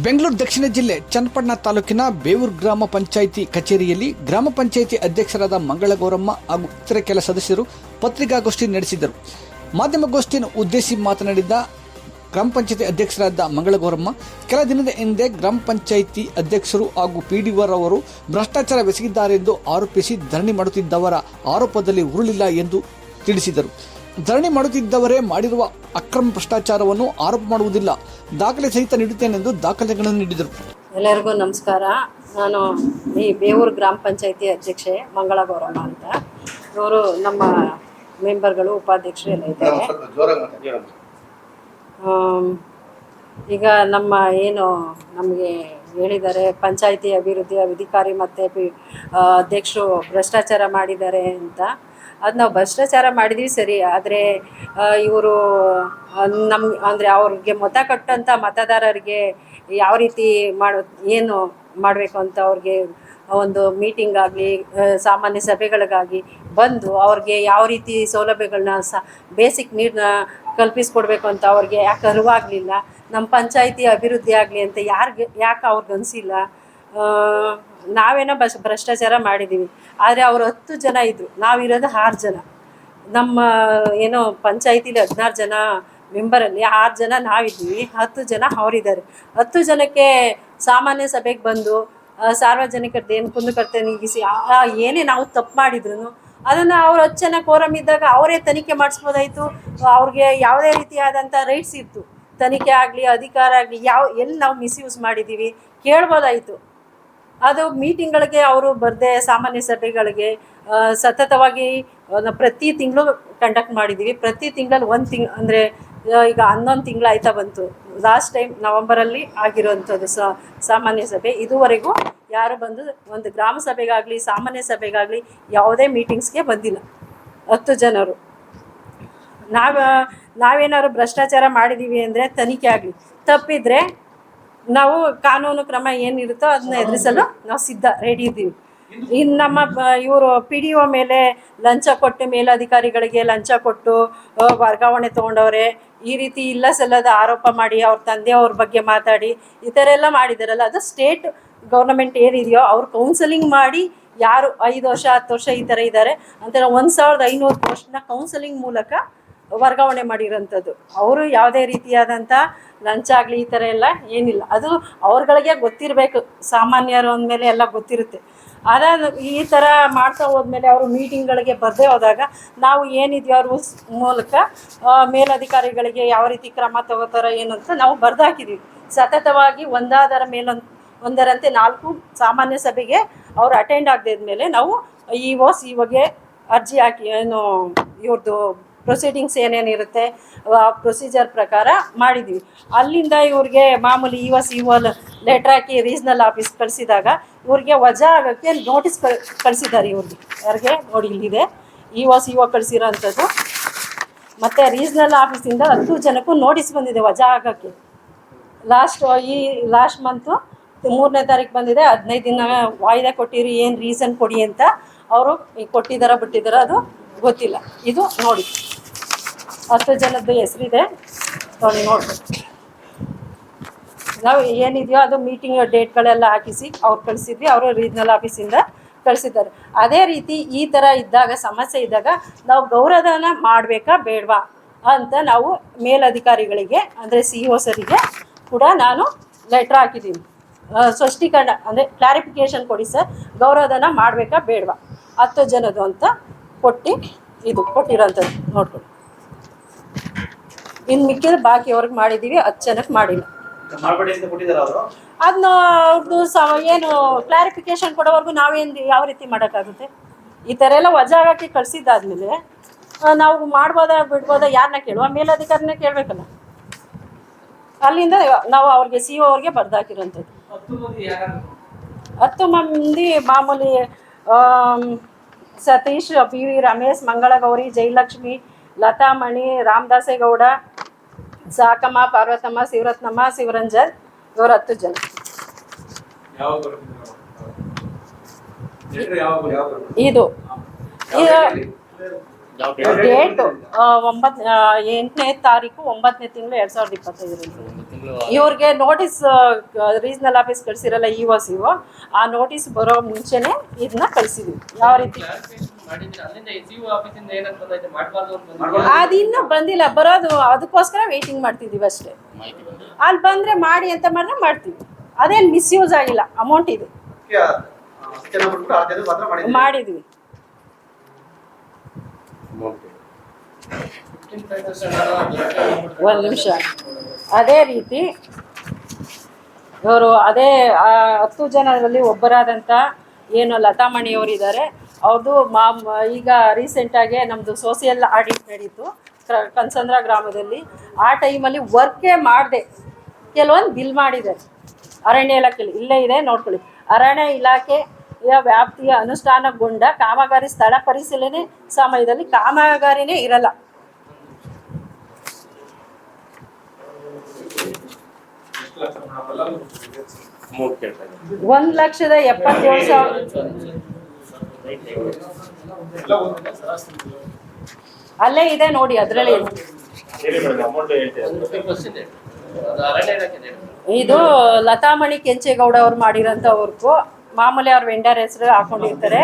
ಬೆಂಗಳೂರು ದಕ್ಷಿಣ ಜಿಲ್ಲೆ ಚನ್ನಪಟ್ಟಣ ತಾಲೂಕಿನ ಬೇವೂರು ಗ್ರಾಮ ಪಂಚಾಯಿತಿ ಕಚೇರಿಯಲ್ಲಿ ಗ್ರಾಮ ಪಂಚಾಯಿತಿ ಅಧ್ಯಕ್ಷರಾದ ಮಂಗಳಗೌರಮ್ಮ ಹಾಗೂ ಇತರ ಕೆಲ ಸದಸ್ಯರು ಪತ್ರಿಕಾಗೋಷ್ಠಿ ನಡೆಸಿದರು. ಮಾಧ್ಯಮಗೋಷ್ಠಿಯನ್ನು ಉದ್ದೇಶಿಸಿ ಮಾತನಾಡಿದ ಗ್ರಾಮ ಪಂಚಾಯಿತಿ ಅಧ್ಯಕ್ಷರಾದ ಮಂಗಳಗೌರಮ್ಮ, ಕೆಲ ದಿನದ ಹಿಂದೆ ಗ್ರಾಮ ಪಂಚಾಯಿತಿ ಅಧ್ಯಕ್ಷರು ಹಾಗೂ ಪಿಡಿಒರವರು ಭ್ರಷ್ಟಾಚಾರವೆಸಗಿದ್ದಾರೆಂದು ಆರೋಪಿಸಿ ಧರಣಿ ಮಾಡುತ್ತಿದ್ದವರ ಆರೋಪದಲ್ಲಿ ಉರುಳಿಲ್ಲ ಎಂದು ತಿಳಿಸಿದರು. ಧರಣಿ ಮಾಡುತ್ತಿದ್ದವರೇ ಮಾಡಿರುವ ಅಕ್ರಮ ಭ್ರಷ್ಟಾಚಾರವನ್ನು ಆರೋಪ ಮಾಡುವುದಿಲ್ಲ, ದಾಖಲೆ ಸಹಿತ ನೀಡುತ್ತೇನೆಂದು ದಾಖಲೆಗಳನ್ನು ನೀಡಿದರು. ಎಲ್ಲರಿಗೂ ನಮಸ್ಕಾರ. ನಾನು ಈ ಬೇವೂರು ಗ್ರಾಮ ಪಂಚಾಯಿತಿ ಅಧ್ಯಕ್ಷೆ ಮಂಗಳಗೌರಮ್ಮ ಅಂತ. ಇವರು ನಮ್ಮ ಮೆಂಬರ್ಗಳು, ಉಪಾಧ್ಯಕ್ಷರು ಎಲ್ಲ ಇದ್ದಾರೆ. ಈಗ ನಮ್ಮ ಏನು ನಮಗೆ ಹೇಳಿದ್ದಾರೆ, ಪಂಚಾಯಿತಿ ಅಭಿವೃದ್ಧಿ ಅಧಿಕಾರಿ ಮತ್ತು ಅಧ್ಯಕ್ಷರು ಭ್ರಷ್ಟಾಚಾರ ಮಾಡಿದ್ದಾರೆ ಅಂತ. ಅದು ನಾವು ಭ್ರಷ್ಟಾಚಾರ ಮಾಡಿದ್ವಿ ಸರಿ, ಆದರೆ ಇವರು ಅಂದರೆ ಅವ್ರಿಗೆ ಮತ ಕೊಟ್ಟಂಥ ಮತದಾರರಿಗೆ ಯಾವ ರೀತಿ ಏನು ಮಾಡಬೇಕು ಅಂತ ಅವ್ರಿಗೆ ಒಂದು ಮೀಟಿಂಗ್ ಆಗಲಿ, ಸಾಮಾನ್ಯ ಸಭೆಗಳಿಗಾಗಿ ಬಂದು ಅವ್ರಿಗೆ ಯಾವ ರೀತಿ ಸೌಲಭ್ಯಗಳನ್ನ ಬೇಸಿಕ್ ನೀಡನ್ನ ಕಲ್ಪಿಸ್ಕೊಡ್ಬೇಕು ಅಂತ ಅವ್ರಿಗೆ ಯಾಕೆ ಅರಿವಾಗಲಿಲ್ಲ. ನಮ್ಮ ಪಂಚಾಯಿತಿ ಅಭಿವೃದ್ಧಿ ಆಗಲಿ ಅಂತ ಯಾಕೆ ಅವ್ರಿಗೆ ಅನಿಸಿಲ್ಲ. ನಾವೇನೋ ಭ್ರಷ್ಟಾಚಾರ ಮಾಡಿದ್ದೀವಿ, ಆದರೆ ಅವರು 10 ಜನ ಇದ್ದರು, ನಾವಿರೋದು 6 ಜನ. ನಮ್ಮ ಏನೋ ಪಂಚಾಯಿತಿಲಿ 16 ಜನ ಮೆಂಬರಲ್ಲಿ 6 ಜನ ನಾವಿದ್ದೀವಿ, 10 ಜನ ಅವರಿದ್ದಾರೆ. 10 ಜನಕ್ಕೆ ಸಾಮಾನ್ಯ ಸಭೆಗೆ ಬಂದು ಸಾರ್ವಜನಿಕರದ್ದು ಏನು ಕುಂದುಕೊರತೆ ನೀಗಿಸಿ ಏನೇ ನಾವು ತಪ್ಪು ಮಾಡಿದ್ರು ಅದನ್ನು ಅವ್ರು 10 ಜನ ಕೋರಮ್ ಇದ್ದಾಗ ಅವರೇ ತನಿಖೆ ಮಾಡಿಸ್ಬೋದಾಯಿತು. ಅವ್ರಿಗೆ ಯಾವುದೇ ರೀತಿಯಾದಂಥ ರೈಟ್ಸ್ ಇತ್ತು, ತನಿಖೆ ಆಗಲಿ ಅಧಿಕಾರ ಆಗಲಿ ಎಲ್ಲಿ ನಾವು ಮಿಸ್ಯೂಸ್ ಮಾಡಿದ್ದೀವಿ ಕೇಳ್ಬೋದಾಯಿತು. ಅದು ಮೀಟಿಂಗ್ಗಳಿಗೆ ಅವರು ಬರದೆ ಸಾಮಾನ್ಯ ಸಭೆಗಳಿಗೆ ಸತತವಾಗಿ ಪ್ರತಿ ತಿಂಗಳು ಕಂಡಕ್ಟ್ ಮಾಡಿದ್ದೀವಿ. ಪ್ರತಿ ತಿಂಗಳಲ್ಲಿ 1 ತಿಂಗಳು ಅಂದರೆ ಈಗ 11 ತಿಂಗಳು ಆಯ್ತಾ ಬಂತು. ಲಾಸ್ಟ್ ಟೈಮ್ ನವಂಬರಲ್ಲಿ ಆಗಿರುವಂಥದ್ದು ಸಾಮಾನ್ಯ ಸಭೆ. ಇದುವರೆಗೂ ಯಾರು ಬಂದು ಒಂದು ಗ್ರಾಮ ಸಭೆಗಾಗಲಿ ಸಾಮಾನ್ಯ ಸಭೆಗಾಗಲಿ ಯಾವುದೇ ಮೀಟಿಂಗ್ಸ್ಗೆ ಬಂದಿಲ್ಲ 10 ಜನರು. ನಾವೇನಾದ್ರು ಭ್ರಷ್ಟಾಚಾರ ಮಾಡಿದ್ದೀವಿ ಅಂದರೆ ತನಿಖೆ ಆಗಲಿ, ತಪ್ಪಿದರೆ ನಾವು ಕಾನೂನು ಕ್ರಮ ಏನಿರುತ್ತೋ ಅದನ್ನ ಎದುರಿಸಲು ನಾವು ರೆಡಿ ಇದ್ದೀವಿ. ಇನ್ನು ನಮ್ಮ ಇವರು PDO ಮೇಲೆ ಲಂಚ ಕೊಟ್ಟು, ಮೇಲಧಿಕಾರಿಗಳಿಗೆ ಲಂಚ ಕೊಟ್ಟು ವರ್ಗಾವಣೆ ತೊಗೊಂಡವ್ರೆ, ಈ ರೀತಿ ಇಲ್ಲ ಸಲ್ಲದ ಆರೋಪ ಮಾಡಿ ಅವ್ರ ತಂದೆಯವ್ರ ಬಗ್ಗೆ ಮಾತಾಡಿ ಈ ಥರ ಎಲ್ಲ ಮಾಡಿದಾರಲ್ಲ, ಅದು ಸ್ಟೇಟ್ ಗೌರ್ನಮೆಂಟ್ ಏನಿದೆಯೋ ಅವ್ರು ಕೌನ್ಸಲಿಂಗ್ ಮಾಡಿ ಯಾರು 5 ವರ್ಷ 10 ವರ್ಷ ಈ ಥರ ಇದ್ದಾರೆ ಅಂತ 1500 ಪೋಸ್ಟ್ನ ಕೌನ್ಸಲಿಂಗ್ ಮೂಲಕ ವರ್ಗಾವಣೆ ಮಾಡಿರೋಂಥದ್ದು. ಅವರು ಯಾವುದೇ ರೀತಿಯಾದಂಥ ಲಂಚ ಆಗಲಿ ಈ ಥರ ಎಲ್ಲ ಏನಿಲ್ಲ. ಅದು ಅವ್ರಗಳಿಗೆ ಗೊತ್ತಿರಬೇಕು, ಸಾಮಾನ್ಯರು ಅಂದಮೇಲೆ ಎಲ್ಲ ಗೊತ್ತಿರುತ್ತೆ. ಅದಾದ ಈ ಥರ ಮಾಡ್ತಾ ಹೋದ್ಮೇಲೆ ಅವರು ಮೀಟಿಂಗ್ಗಳಿಗೆ ಬರದೇ ಹೋದಾಗ ನಾವು ಏನಿದೆಯೋ ರೂಲ್ಸ್ ಮೂಲಕ ಮೇಲಧಿಕಾರಿಗಳಿಗೆ ಯಾವ ರೀತಿ ಕ್ರಮ ತಗೋತಾರೋ ಏನು ಅಂತ ನಾವು ಬರೆದಾಕಿದ್ದೀವಿ. ಸತತವಾಗಿ ಒಂದರಂತೆ 4 ಸಾಮಾನ್ಯ ಸಭೆಗೆ ಅವರು ಅಟೆಂಡ್ ಆಗದೇ ಇದ್ಮೇಲೆ ನಾವು ಇವಾಗೆ ಅರ್ಜಿ ಹಾಕಿ ಏನು ಇವ್ರದ್ದು ಪ್ರೊಸೀಡಿಂಗ್ಸ್ ಏನೇನಿರುತ್ತೆ ಪ್ರೊಸೀಜರ್ ಪ್ರಕಾರ ಮಾಡಿದ್ವಿ. ಅಲ್ಲಿಂದ ಇವ್ರಿಗೆ ಮಾಮೂಲಿ ಇಒ ಲೆಟ್ರ್ ಹಾಕಿ ರೀಜ್ನಲ್ ಆಫೀಸ್ ಕಳಿಸಿದಾಗ ಇವ್ರಿಗೆ ವಜಾ ಆಗೋಕ್ಕೆ ನೋಟಿಸ್ ಕಳಿಸಿದ್ದಾರೆ. ಯಾರಿಗೆ ನೋಡಿ, ಇಲ್ಲಿದೆ ಇಒ ಕಳಿಸಿರೋ ಅಂಥದ್ದು. ಮತ್ತು ರೀಜ್ನಲ್ ಆಫೀಸಿಂದ 10 ಜನಕ್ಕೂ ನೋಟಿಸ್ ಬಂದಿದೆ ವಜಾ ಆಗೋಕ್ಕೆ. ಲಾಸ್ಟ್ ಮಂತು 3ನೇ ತಾರೀಕು ಬಂದಿದೆ. 15 ದಿನ ವಾಯ್ದೆ ಕೊಟ್ಟಿರಿ, ಏನು ರೀಸನ್ ಕೊಡಿ ಅಂತ. ಅವರು ಕೊಟ್ಟಿದ್ದಾರ ಬಿಟ್ಟಿದ್ದಾರ ಅದು ಗೊತ್ತಿಲ್ಲ. ಇದು ನೋಡಿ 10 ಜನದ್ದು ಹೆಸರಿದೆ, ನೋಡಿ. ನಾವು ಏನಿದೆಯೋ ಅದು ಮೀಟಿಂಗ್ ಡೇಟ್ಗಳೆಲ್ಲ ಹಾಕಿಸಿ ಅವ್ರು ಕಳಿಸಿದ್ವಿ. ಅವರು ರೀಜ್ನಲ್ ಆಫೀಸಿಂದ ಕಳಿಸಿದ್ದಾರೆ. ಅದೇ ರೀತಿ ಈ ಥರ ಇದ್ದಾಗ, ಸಮಸ್ಯೆ ಇದ್ದಾಗ ನಾವು ಗೌರವಧನ ಮಾಡಬೇಕಾ ಬೇಡವಾ ಅಂತ ನಾವು ಮೇಲಧಿಕಾರಿಗಳಿಗೆ ಅಂದರೆ CO ಸರಿಗೆ ಕೂಡ ನಾನು ಲೆಟ್ರ್ ಹಾಕಿದ್ದೀನಿ. ಸ್ಪಷ್ಟೀಕರಣ ಅಂದರೆ ಕ್ಲಾರಿಫಿಕೇಷನ್ ಕೊಡಿ ಸರ್, ಗೌರವಧನ ಮಾಡಬೇಕಾ ಬೇಡವಾ 10 ಜನದ್ದು ಅಂತ ಕೊಟ್ಟಿರೋಂಥದ್ದು ನೋಡ್ಕೊಳ್ಳಿ. ಇನ್ನು ಮಿಕ್ಕಿದ ಬಾಕಿ ಅವ್ರಿಗೆ ಮಾಡಿದ್ದೀವಿ, 10 ಜನಕ್ಕೆ ಮಾಡಿಲ್ಲ. ಅದನ್ನ ಅವ್ರದ್ದು ಏನು ಕ್ಲಾರಿಫಿಕೇಷನ್ ಕೊಡೋವರೆಗೂ ನಾವೇನು ಯಾವ ರೀತಿ ಮಾಡೋಕ್ಕಾಗುತ್ತೆ? ಈ ಥರ ಎಲ್ಲ ವಜಾ ಹಾಕಿ ಕಳಿಸಿದ್ದಾದ್ಮೇಲೆ ನಾವು ಮಾಡ್ಬೋದಾ ಬಿಡ್ಬೋದಾ ಯಾರನ್ನ ಕೇಳುವ? ಮೇಲಧಿಕಾರಿನೇ ಕೇಳಬೇಕಲ್ಲ. ಅಲ್ಲಿಂದ ನಾವು ಅವ್ರಿಗೆ CO ಅವ್ರಿಗೆ ಬರೆದಾಕಿರೋಂಥದ್ದು 10 ಮಂದಿ ಮಾಮೂಲಿ ಸತೀಶ್, PV ರಮೇಶ್, ಮಂಗಳಗೌರಿ, ಜಯಲಕ್ಷ್ಮಿ, ಲತಾಮಣಿ, ರಾಮದಾಸೇಗೌಡ, ಸಾಕಮ್ಮ, ಪಾರ್ವತಮ್ಮ, ಶಿವರತ್ನಮ್ಮ, ಶಿವರಂಜನ್, ಇವರು 10 ಜನ. ಇದು ಡೇಟು 8ನೇ ತಾರೀಕು 9ನೇ ತಿಂಗಳು 2025 ಇವ್ರಿಗೆ ನೋಟಿಸ್ ರೀಜನಲ್ ಆಫೀಸ್ ಕಳಿಸಿರಲ್ಲ ಇಒ ಆ ನೋಟಿಸ್ ಬರೋ ಮುಂಚೆನೆ ಇದನ್ನ ಕಳಿಸಿದ್ವಿ. ಯಾವ ರೀತಿ ಅದಿನ್ನೂ ಬಂದಿಲ್ಲ, ಬರೋದು ಅದಕ್ಕೋಸ್ಕರ ವೇಟಿಂಗ್ ಮಾಡ್ತಿದ್ದೀವಿ ಅಷ್ಟೇ. ಅಲ್ಲಿ ಬಂದ್ರೆ ಮಾಡಿ ಅಂತ ಮಾಡಿದ್ರೆ ಮಾಡ್ತೀವಿ, ಅದೇನು ಮಿಸ್ಯೂಸ್ ಆಗಿಲ್ಲ, ಅಮೌಂಟ್ ಇದೆ ಮಾಡಿದ್ವಿ. ಒಂದು ನಿಮಿಷ. ಅದೇ ರೀತಿ ಇವರು ಅದೇ 10 ಜನರಲ್ಲಿ ಒಬ್ಬರಾದಂಥ ಏನು ಲತಾಮಣಿಯವರಿದ್ದಾರೆ, ಅವ್ರದ್ದು ಈಗ ರೀಸೆಂಟಾಗಿ ನಮ್ಮದು ಸೋಷಿಯಲ್ ಆಡಿಟ್ ನಡೀತು ಕನ್ಸಂದ್ರ ಗ್ರಾಮದಲ್ಲಿ. ಆ ಟೈಮಲ್ಲಿ ವರ್ಕೇ ಮಾಡದೆ ಕೆಲವೊಂದು ಬಿಲ್ ಮಾಡಿದ್ದಾರೆ ಅರಣ್ಯ ಇಲಾಖೆಯಲ್ಲಿ. ಇಲ್ಲೇ ಇದೆ ನೋಡ್ಕೊಳ್ಳಿ. ಅರಣ್ಯ ಇಲಾಖೆಯ ವ್ಯಾಪ್ತಿಯ ಅನುಷ್ಠಾನಗೊಂಡ ಕಾಮಗಾರಿ ಸ್ಥಳ ಪರಿಶೀಲನೆ ಸಮಯದಲ್ಲಿ ಕಾಮಗಾರಿನೇ ಇರಲ್ಲ. $1,77,000 ಅಲ್ಲೇ ಇದೆ ನೋಡಿ, ಅದರಲ್ಲಿ ಇದು ಲತಾಮಣಿ ಕೆಂಚೇಗೌಡ ಅವ್ರು ಮಾಡಿರೋಂಥ ವರ್ಕು. ಮಾಮೂಲಿ ಅವ್ರ ವೆಂಡರ್ ಹೆಸರು ಹಾಕೊಂಡಿರ್ತಾರೆ.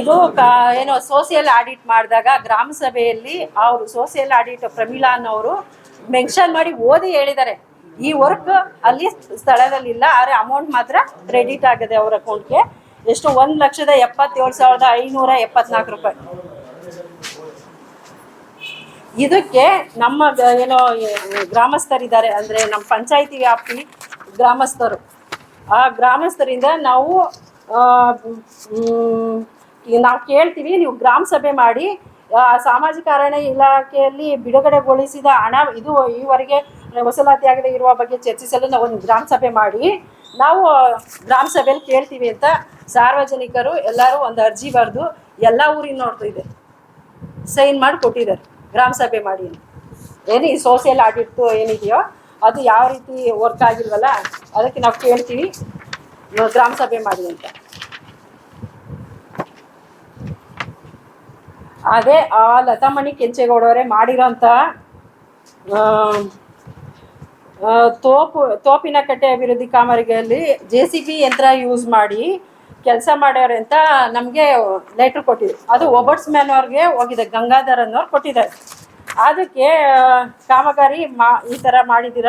ಇದು ಏನೋ ಸೋಷಿಯಲ್ ಆಡಿಟ್ ಮಾಡಿದಾಗ ಗ್ರಾಮ ಸಭೆಯಲ್ಲಿ ಅವರು ಸೋಷಿಯಲ್ ಆಡಿಟ್ ಪ್ರಮೀಳಾ ಅನ್ನೋರು ಮೆನ್ಷನ್ ಮಾಡಿ ಓದಿ ಹೇಳಿದ್ದಾರೆ, ಈ ವರ್ಕ್ ಅಲ್ಲಿ ಸ್ಥಳದಲ್ಲಿಲ್ಲ, ಆದರೆ ಅಮೌಂಟ್ ಮಾತ್ರ ಕ್ರೆಡಿಟ್ ಆಗಿದೆ ಅವ್ರ ಅಕೌಂಟ್ಗೆ. ಎಷ್ಟು? $1,77,574. ಇದಕ್ಕೆ ನಮ್ಮ ಏನೋ ಗ್ರಾಮಸ್ಥರಿದ್ದಾರೆ, ಅಂದರೆ ನಮ್ಮ ಪಂಚಾಯಿತಿ ವ್ಯಾಪ್ತಿ ಗ್ರಾಮಸ್ಥರು, ಆ ಗ್ರಾಮಸ್ಥರಿಂದ ನಾವು ಕೇಳ್ತೀವಿ, ನೀವು ಗ್ರಾಮ ಸಭೆ ಮಾಡಿ ಸಾಮಾಜಿಕ ಅರಣ್ಯ ಇಲಾಖೆಯಲ್ಲಿ ಬಿಡುಗಡೆಗೊಳಿಸಿದ ಹಣ ಇದು ಈವರೆಗೆ ವಸೂಲಾತಿಯಾಗದೆ ಇರುವ ಬಗ್ಗೆ ಚರ್ಚಿಸಲು ನಾವು ಒಂದು ಗ್ರಾಮ ಸಭೆ ಮಾಡಿ ನಾವು ಗ್ರಾಮ ಸಭೆಯಲ್ಲಿ ಕೇಳ್ತೀವಿ ಅಂತ ಸಾರ್ವಜನಿಕರು ಎಲ್ಲರೂ ಒಂದು ಅರ್ಜಿ ಬರೆದು ಎಲ್ಲ ಊರಿನ ನೋಡ್ತಾ ಇದೆ ಸೈನ್ ಮಾಡಿ ಕೊಟ್ಟಿದ್ದಾರೆ ಗ್ರಾಮ ಸಭೆ ಮಾಡಿ. ಏನು ಈ ಸೋಷಿಯಲ್ ಆಡಿಟ್ ಏನಿದೆಯೋ ಅದು ಯಾವ ರೀತಿ ವರ್ಕ್ ಆಗಿಲ್ವಲ್ಲ, ಅದಕ್ಕೆ ನಾವು ಕೇಳ್ತೀವಿ ಗ್ರಾಮ ಸಭೆ ಮಾಡಿ ಅಂತ. ಅದೇ ಆ ಲತಾಮಣಿ ಕೆಂಚೇಗೌಡವರೇ ಮಾಡಿರೋಂಥ ತೋಪಿನ ಕಟ್ಟೆ ಅಭಿವೃದ್ಧಿ ಕಾಮಗಾರಿಯಲ್ಲಿ JCB ಯಂತ್ರ ಯೂಸ್ ಮಾಡಿ ಕೆಲಸ ಮಾಡ್ಯಾರೆ ಅಂತ ನಮಗೆ ಲೆಟ್ರ್ ಕೊಟ್ಟಿದ್ರು. ಅದು ಒಬರ್ಟ್ಸ್ ಮ್ಯಾನ್ ಅವ್ರಿಗೆ ಹೋಗಿದೆ, ಗಂಗಾಧರ್ ಅನ್ನೋರು ಕೊಟ್ಟಿದ್ದಾರೆ. ಅದಕ್ಕೆ ಕಾಮಗಾರಿ ಈ ಥರ ಮಾಡಿದ್ದೀರ,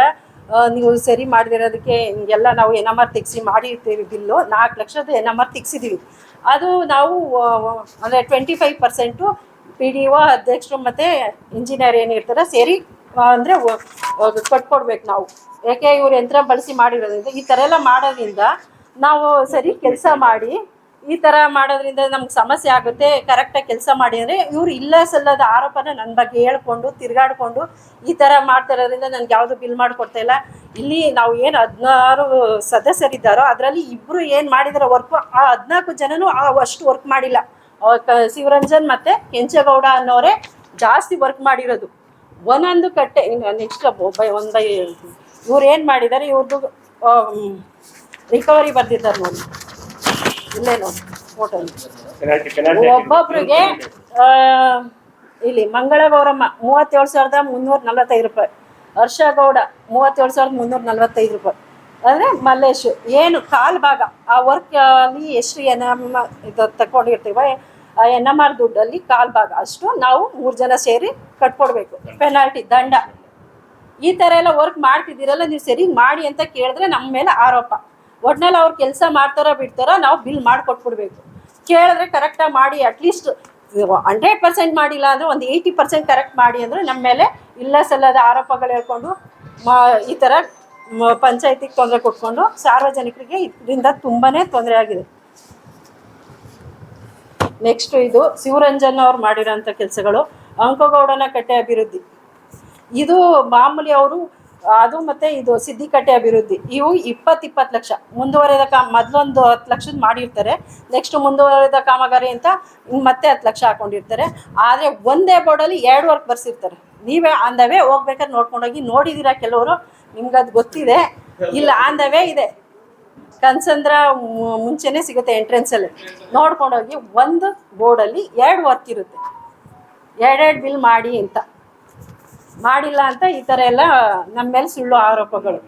ನೀವು ಸರಿ ಮಾಡಿದಿರೋದಕ್ಕೆ ಎಲ್ಲ ನಾವು NMR ತೆಗೆಸಿ ಮಾಡಿರ್ತೀವಿ. ಬಿಲ್ಲು 4 ಲಕ್ಷದ NMR ತೆಗೆಸಿದ್ದೀವಿ. ಅದು ನಾವು ಅಂದರೆ 25% PDO ಅಧ್ಯಕ್ಷರು ಮತ್ತು ಇಂಜಿನಿಯರ್ ಏನಿರ್ತಾರೆ ಸೇರಿ ಅಂದರೆ ಕಟ್ಕೊಡ್ಬೇಕು ನಾವು. ಯಾಕೆ ಇವ್ರು ಯಂತ್ರ ಬಳಸಿ ಮಾಡಿರೋದ್ರಿಂದ ಈ ಥರ ಎಲ್ಲ ಮಾಡೋದ್ರಿಂದ ನಾವು ಸರಿ ಕೆಲಸ ಮಾಡಿ ಈ ಥರ ಮಾಡೋದ್ರಿಂದ ನಮ್ಗೆ ಸಮಸ್ಯೆ ಆಗುತ್ತೆ. ಕರೆಕ್ಟಾಗಿ ಕೆಲಸ ಮಾಡಿ ಅಂದರೆ ಇವ್ರು ಇಲ್ಲ ಸಲ್ಲದ ಆರೋಪನ ನನ್ನ ಬಗ್ಗೆ ಹೇಳ್ಕೊಂಡು ತಿರುಗಾಡಿಕೊಂಡು ಈ ಥರ ಮಾಡ್ತಾ ಇರೋದ್ರಿಂದ ನನಗೆ ಯಾವುದು ಬಿಲ್ ಮಾಡಿಕೊಡ್ತಾ ಇಲ್ಲ. ಇಲ್ಲಿ ನಾವು ಏನು 16 ಸದಸ್ಯರಿದ್ದಾರೋ ಅದರಲ್ಲಿ ಇಬ್ಬರು ಏನು ಮಾಡಿದಾರೋ ವರ್ಕು, ಆ 14 ಜನನೂ ಅಷ್ಟು ವರ್ಕ್ ಮಾಡಿಲ್ಲ. ಶಿವರಂಜನ್ ಮತ್ತು ಕೆಂಚೇಗೌಡ ಅನ್ನೋರೇ ಜಾಸ್ತಿ ವರ್ಕ್ ಮಾಡಿರೋದು. ಒಂದೊಂದು ಕಟ್ಟೆ ನೆಕ್ಸ್ಟ್ ಒಂದು ಇವ್ರು ಏನು ಮಾಡಿದ್ದಾರೆ, ಇವ್ರದ್ದು ರಿಕವರಿ ಬರ್ದಿದ್ದಾರೆ ನೋಡಿ, ಇಲ್ಲೇ ನೋಡಿ ಫೋಟೋಲಿ. ಒಬ್ಬೊಬ್ರಿಗೆ ಇಲ್ಲಿ ಮಂಗಳ ಗೌರಮ್ಮ $37,345, ಹರ್ಷಗೌಡ $37,345. ಅಂದರೆ ಮಲ್ಲೇಶು ಏನು ಕಾಲು ಭಾಗ ಆ ವರ್ಕಲ್ಲಿ ಎಷ್ಟು ಇದು ತಗೊಂಡಿರ್ತೀವ NMR ದುಡ್ಡಲ್ಲಿ ಕಾಲು ಭಾಗ ಅಷ್ಟು ನಾವು 3 ಜನ ಸೇರಿ ಕಟ್ಕೊಡ್ಬೇಕು. ಪೆನಾಲ್ಟಿ ದಂಡ. ಈ ಥರ ಎಲ್ಲ ವರ್ಕ್ ಮಾಡ್ತಿದ್ದೀರಲ್ಲ, ನೀವು ಸರಿ ಮಾಡಿ ಅಂತ ಕೇಳಿದ್ರೆ ನಮ್ಮ ಮೇಲೆ ಆರೋಪ. ಒಟ್ನಲ್ಲಿ ಅವ್ರು ಕೆಲಸ ಮಾಡ್ತಾರೋ ಬಿಡ್ತಾರೋ ನಾವು ಬಿಲ್ ಮಾಡಿಕೊಟ್ಬಿಡ್ಬೇಕು. ಕೇಳಿದ್ರೆ ಕರೆಕ್ಟಾಗಿ ಮಾಡಿ, ಅಟ್ಲೀಸ್ಟ್ 100% ಮಾಡಿಲ್ಲ ಅಂದರೆ ಒಂದು 80% ಕರೆಕ್ಟ್ ಮಾಡಿ ಅಂದರೆ ನಮ್ಮ ಮೇಲೆ ಇಲ್ಲ ಸಲ್ಲದ ಆರೋಪಗಳು ಹೇಳ್ಕೊಂಡು ಈ ಥರ ಪಂಚಾಯತಿಗೆ ತೊಂದರೆ ಕೊಟ್ಕೊಂಡು ಸಾರ್ವಜನಿಕರಿಗೆ ಇದರಿಂದ ತುಂಬಾ ತೊಂದರೆ ಆಗಿದೆ. ನೆಕ್ಸ್ಟು ಇದು ಶಿವರಂಜನ್ ಅವ್ರು ಮಾಡಿರೋಂಥ ಕೆಲಸಗಳು. ಅಂಕಗೌಡನ ಕಟ್ಟೆ ಅಭಿವೃದ್ಧಿ, ಇದು ಮಾಮೂಲಿ ಅವರು ಅದು ಮತ್ತು ಇದು ಸಿದ್ದಿಕಟ್ಟೆ ಅಭಿವೃದ್ಧಿ, ಇವು 20 ಲಕ್ಷ. ಮುಂದುವರೆದ ಮೊದಲೊಂದು 10 ಲಕ್ಷದ ಮಾಡಿರ್ತಾರೆ, ನೆಕ್ಸ್ಟ್ ಮುಂದುವರೆದ ಕಾಮಗಾರಿ ಅಂತ ಮತ್ತೆ 10 ಲಕ್ಷ ಹಾಕೊಂಡಿರ್ತಾರೆ. ಆದರೆ ಒಂದೇ ಬೋರ್ಡಲ್ಲಿ 2 ವರ್ಕ್ ಬರ್ಸಿರ್ತಾರೆ. ನೀವೇ ಆಂದವೇ ಹೋಗ್ಬೇಕಾದ್ರೆ ನೋಡ್ಕೊಂಡೋಗಿ ನೋಡಿದ್ದೀರಾ ಕೆಲವರು, ನಿಮ್ಗದು ಗೊತ್ತಿದೆ. ಇಲ್ಲ ಆಂದವೇ ಇದೆ, ಕನ್ಸಂದ್ರ ಮುಂಚೆನೇ ಸಿಗುತ್ತೆ ಎಂಟ್ರೆನ್ಸಲ್ಲಿ. ನೋಡ್ಕೊಂಡೋಗಿ ಒಂದು ಬೋರ್ಡಲ್ಲಿ 2 ವರ್ಕ್ ಇರುತ್ತೆ. ಎರಡೆರಡು ಬಿಲ್ ಮಾಡಿ ಅಂತ ಮಾಡಿಲ್ಲ ಅಂತ ಈ ಥರ ಎಲ್ಲ ನಮ್ಮ ಮೇಲೆ ಸುಳ್ಳು ಆರೋಪಗಳು.